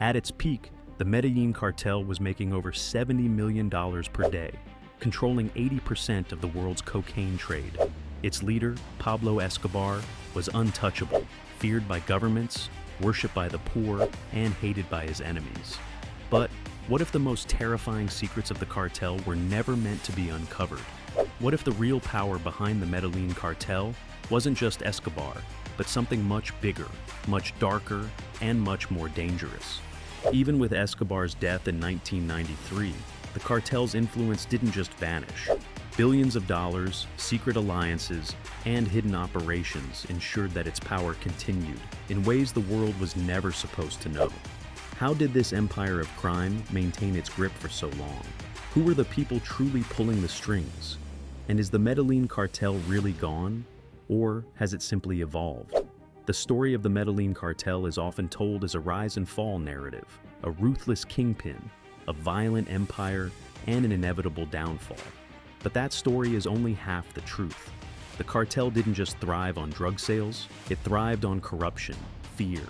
At its peak, the Medellin Cartel was making over $70 million per day, controlling 80% of the world's cocaine trade. Its leader, Pablo Escobar, was untouchable, feared by governments, worshipped by the poor, and hated by his enemies. But what if the most terrifying secrets of the cartel were never meant to be uncovered? What if the real power behind the Medellin Cartel wasn't just Escobar, but something much bigger, much darker, and much more dangerous? Even with Escobar's death in 1993, the cartel's influence didn't just vanish. Billions of dollars, secret alliances, and hidden operations ensured that its power continued in ways the world was never supposed to know. How did this empire of crime maintain its grip for so long? Who were the people truly pulling the strings? And is the Medellin Cartel really gone? Or has it simply evolved? The story of the Medellin Cartel is often told as a rise and fall narrative, a ruthless kingpin, a violent empire, and an inevitable downfall. But that story is only half the truth. The cartel didn't just thrive on drug sales, it thrived on corruption, fear,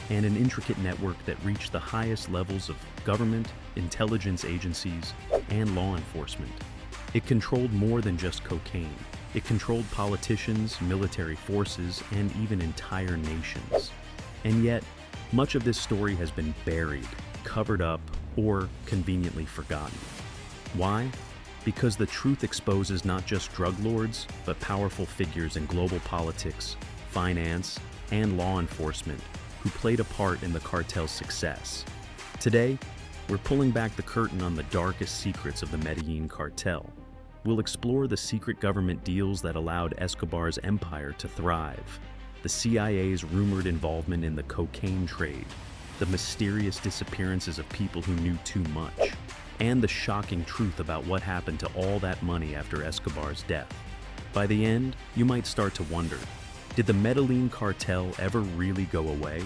and an intricate network that reached the highest levels of government, intelligence agencies, and law enforcement. It controlled more than just cocaine. It controlled politicians, military forces, and even entire nations. And yet, much of this story has been buried, covered up, or conveniently forgotten. Why? Because the truth exposes not just drug lords, but powerful figures in global politics, finance, and law enforcement who played a part in the cartel's success. Today, we're pulling back the curtain on the darkest secrets of the Medellin Cartel. We'll explore the secret government deals that allowed Escobar's empire to thrive, the CIA's rumored involvement in the cocaine trade, the mysterious disappearances of people who knew too much, and the shocking truth about what happened to all that money after Escobar's death. By the end, you might start to wonder, did the Medellin Cartel ever really go away?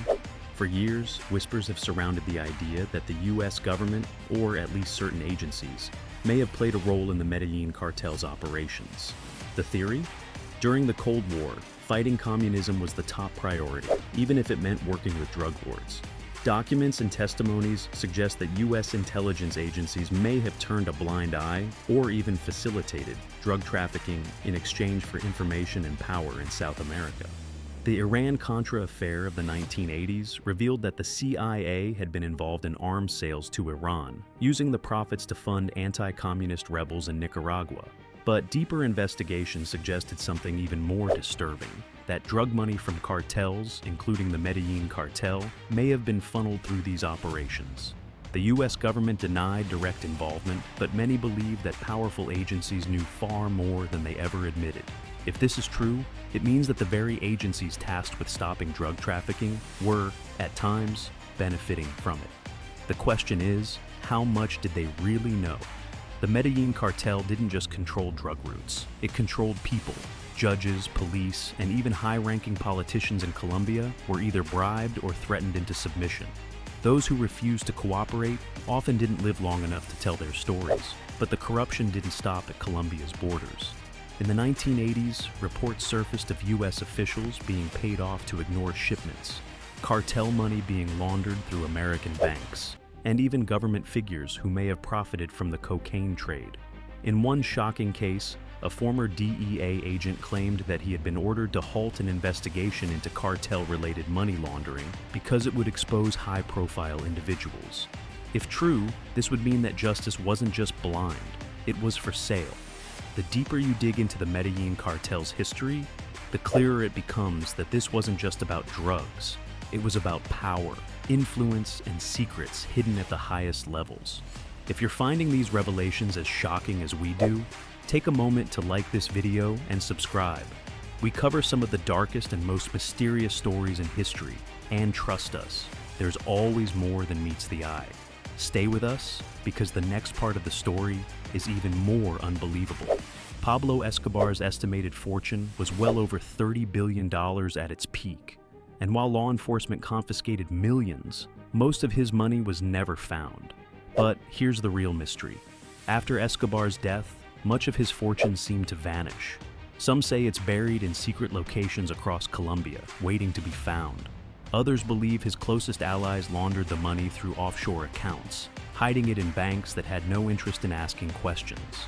For years, whispers have surrounded the idea that the US government, or at least certain agencies, may have played a role in the Medellin Cartel's operations. The theory? During the Cold War, fighting communism was the top priority, even if it meant working with drug lords. Documents and testimonies suggest that US intelligence agencies may have turned a blind eye or even facilitated drug trafficking in exchange for information and power in South America. The Iran-Contra affair of the 1980s revealed that the CIA had been involved in arms sales to Iran, using the profits to fund anti-communist rebels in Nicaragua. But deeper investigation suggested something even more disturbing, that drug money from cartels, including the Medellin Cartel, may have been funneled through these operations. The US government denied direct involvement, but many believe that powerful agencies knew far more than they ever admitted. If this is true, it means that the very agencies tasked with stopping drug trafficking were, at times, benefiting from it. The question is, how much did they really know? The Medellin Cartel didn't just control drug routes. It controlled people. Judges, police, and even high-ranking politicians in Colombia were either bribed or threatened into submission. Those who refused to cooperate often didn't live long enough to tell their stories, but the corruption didn't stop at Colombia's borders. In the 1980s, reports surfaced of US officials being paid off to ignore shipments, cartel money being laundered through American banks, and even government figures who may have profited from the cocaine trade. In one shocking case, a former DEA agent claimed that he had been ordered to halt an investigation into cartel-related money laundering because it would expose high-profile individuals. If true, this would mean that justice wasn't just blind, it was for sale. The deeper you dig into the Medellin Cartel's history, the clearer it becomes that this wasn't just about drugs. It was about power, influence, and secrets hidden at the highest levels. If you're finding these revelations as shocking as we do, take a moment to like this video and subscribe. We cover some of the darkest and most mysterious stories in history, and trust us, there's always more than meets the eye. Stay with us, because the next part of the story is even more unbelievable. Pablo Escobar's estimated fortune was well over $30 billion at its peak. And while law enforcement confiscated millions, most of his money was never found. But here's the real mystery. After Escobar's death, much of his fortune seemed to vanish. Some say it's buried in secret locations across Colombia, waiting to be found. Others believe his closest allies laundered the money through offshore accounts, hiding it in banks that had no interest in asking questions.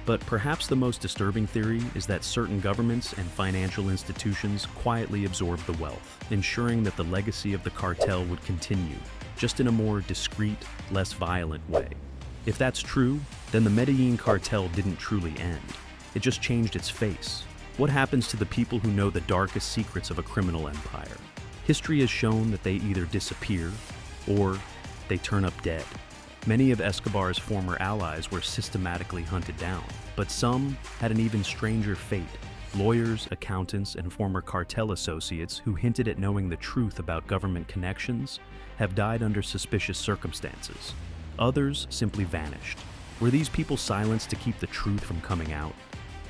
But perhaps the most disturbing theory is that certain governments and financial institutions quietly absorbed the wealth, ensuring that the legacy of the cartel would continue, just in a more discreet, less violent way. If that's true, then the Medellin Cartel didn't truly end. It just changed its face. What happens to the people who know the darkest secrets of a criminal empire? History has shown that they either disappear or they turn up dead. Many of Escobar's former allies were systematically hunted down, but some had an even stranger fate. Lawyers, accountants, and former cartel associates who hinted at knowing the truth about government connections have died under suspicious circumstances. Others simply vanished. Were these people silenced to keep the truth from coming out?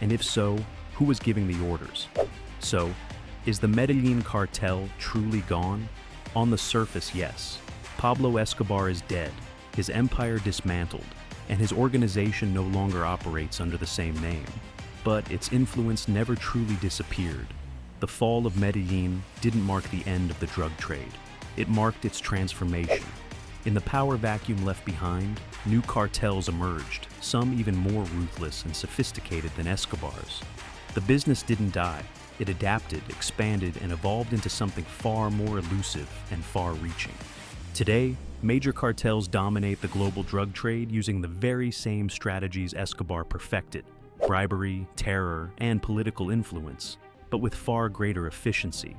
And if so, who was giving the orders? So, is the Medellin Cartel truly gone? On the surface, yes. Pablo Escobar is dead, his empire dismantled, and his organization no longer operates under the same name. But its influence never truly disappeared. The fall of Medellin didn't mark the end of the drug trade. It marked its transformation. In the power vacuum left behind, new cartels emerged, some even more ruthless and sophisticated than Escobar's. The business didn't die. It adapted, expanded, and evolved into something far more elusive and far-reaching. Today, major cartels dominate the global drug trade using the very same strategies Escobar perfected: bribery, terror, and political influence, but with far greater efficiency.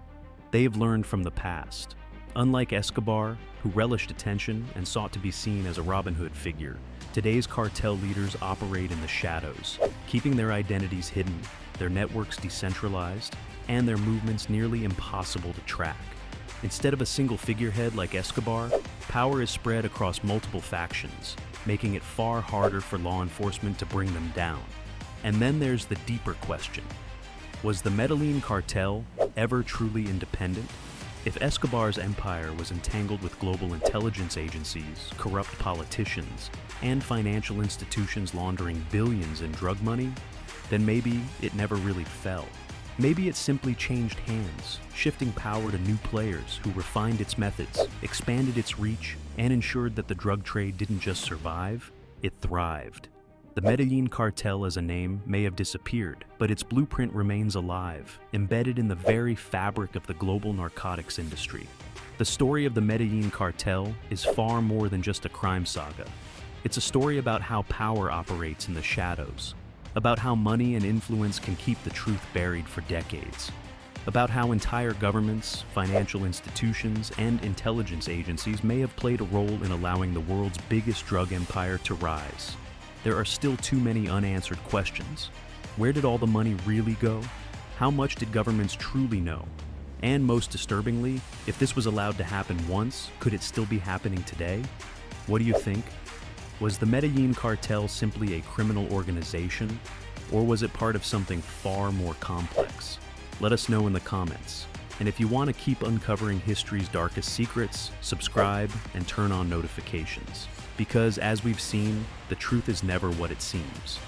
They have learned from the past. Unlike Escobar, who relished attention and sought to be seen as a Robin Hood figure, today's cartel leaders operate in the shadows, keeping their identities hidden, their networks decentralized, and their movements nearly impossible to track. Instead of a single figurehead like Escobar, power is spread across multiple factions, making it far harder for law enforcement to bring them down. And then there's the deeper question. Was the Medellin Cartel ever truly independent? If Escobar's empire was entangled with global intelligence agencies, corrupt politicians, and financial institutions laundering billions in drug money, then maybe it never really fell. Maybe it simply changed hands, shifting power to new players who refined its methods, expanded its reach, and ensured that the drug trade didn't just survive, it thrived. The Medellin Cartel as a name may have disappeared, but its blueprint remains alive, embedded in the very fabric of the global narcotics industry. The story of the Medellin Cartel is far more than just a crime saga. It's a story about how power operates in the shadows, about how money and influence can keep the truth buried for decades, about how entire governments, financial institutions, and intelligence agencies may have played a role in allowing the world's biggest drug empire to rise. There are still too many unanswered questions. Where did all the money really go? How much did governments truly know? And most disturbingly, if this was allowed to happen once, could it still be happening today? What do you think? Was the Medellin Cartel simply a criminal organization, or was it part of something far more complex? Let us know in the comments. And if you want to keep uncovering history's darkest secrets, subscribe and turn on notifications. Because as we've seen, the truth is never what it seems.